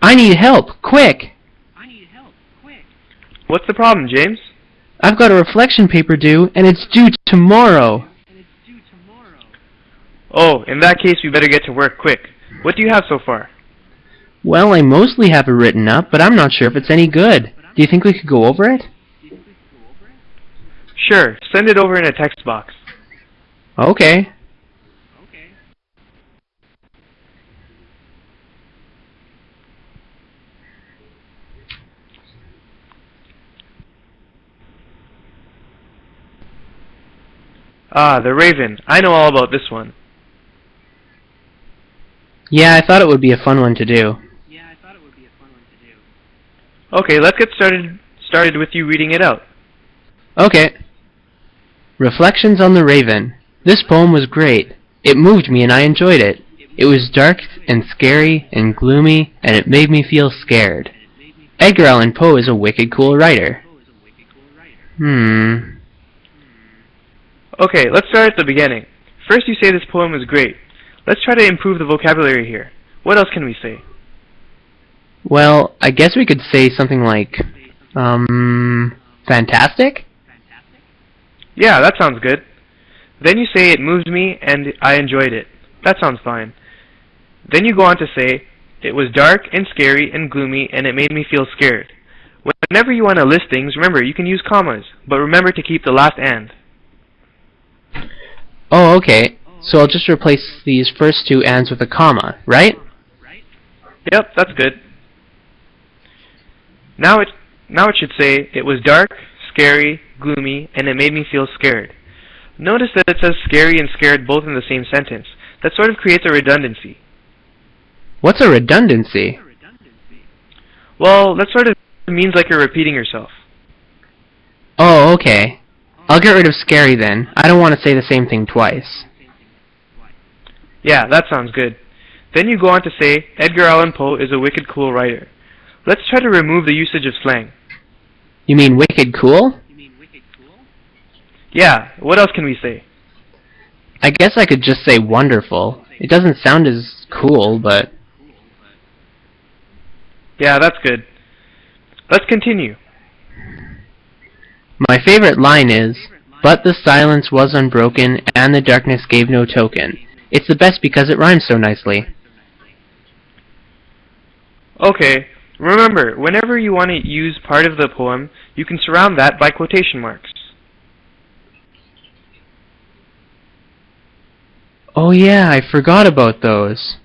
I need help, quick! What's the problem, James? I've got a reflection paper due, and it's due tomorrow. Oh, in that case we better get to work quick. What do you have so far? Well, I mostly have it written up, but I'm not sure if it's any good. Do you think we could go over it? Sure, send it over in a text box. Okay. Ah, the Raven. I know all about this one. Yeah, I thought it would be a fun one to do. Okay, let's get started with you reading it out. Okay. Reflections on the Raven. This poem was great. It moved me and I enjoyed it. It was dark and scary and gloomy, and it made me feel scared. Edgar Allan Poe is a wicked cool writer. Okay, let's start at the beginning. First you say this poem is great. Let's try to improve the vocabulary here. What else can we say? Well, I guess we could say something like, fantastic? Yeah, that sounds good. Then you say it moved me and I enjoyed it. That sounds fine. Then you go on to say, it was dark and scary and gloomy and it made me feel scared. Whenever you want to list things, remember you can use commas, but remember to keep the last and. Oh, okay. So I'll just replace these first two ands with a comma, right? Yep, that's good. Now it should say, it was dark, scary, gloomy, and it made me feel scared. Notice that it says scary and scared both in the same sentence. That sort of creates a redundancy. What's a redundancy? Well, that sort of means like you're repeating yourself. Oh, okay. I'll get rid of scary then. I don't want to say the same thing twice. Yeah, that sounds good. Then you go on to say, Edgar Allan Poe is a wicked cool writer. Let's try to remove the usage of slang. You mean wicked cool? Yeah, what else can we say? I guess I could just say wonderful. It doesn't sound as cool, but... Yeah, that's good. Let's continue. My favorite line is, but the silence was unbroken, and the darkness gave no token. It's the best because it rhymes so nicely. Okay, remember, whenever you want to use part of the poem, you can surround that by quotation marks. Oh yeah, I forgot about those.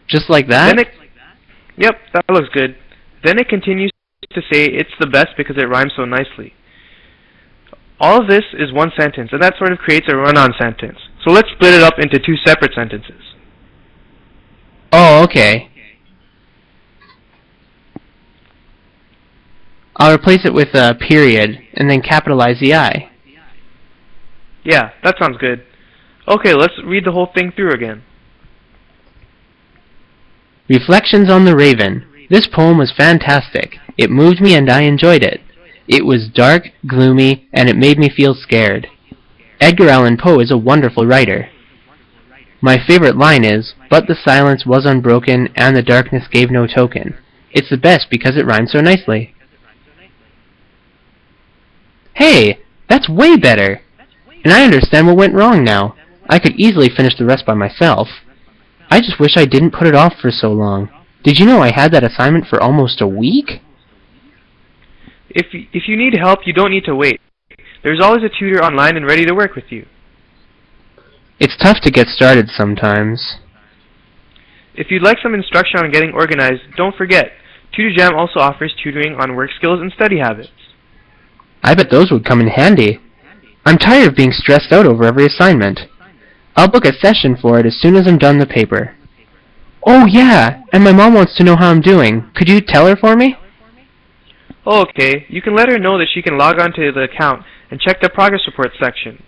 Just like that? Yep, that looks good. Then it continues to say it's the best because it rhymes so nicely. All of this is one sentence, and that sort of creates a run-on sentence. So let's split it up into two separate sentences. Oh, okay. I'll replace it with a period, and then capitalize the I. Yeah, that sounds good. Okay, let's read the whole thing through again. Reflections on the Raven. This poem was fantastic. It moved me and I enjoyed it. It was dark, gloomy, and it made me feel scared. Edgar Allan Poe is a wonderful writer. My favorite line is, but the silence was unbroken and the darkness gave no token. It's the best because it rhymes so nicely. Hey, that's way better! And I understand what went wrong now. I could easily finish the rest by myself. I just wish I didn't put it off for so long. Did you know I had that assignment for almost a week? If you need help, you don't need to wait. There's always a tutor online and ready to work with you. It's tough to get started sometimes. If you'd like some instruction on getting organized, don't forget, TutorJam also offers tutoring on work skills and study habits. I bet those would come in handy. I'm tired of being stressed out over every assignment. I'll book a session for it as soon as I'm done the paper. Oh yeah, and my mom wants to know how I'm doing. Could you tell her for me? Okay, you can let her know that she can log on to the account and check the progress report section.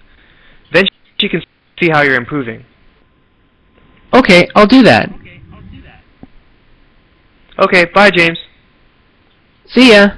Then she can see how you're improving. Okay, I'll do that. Okay, bye James. See ya.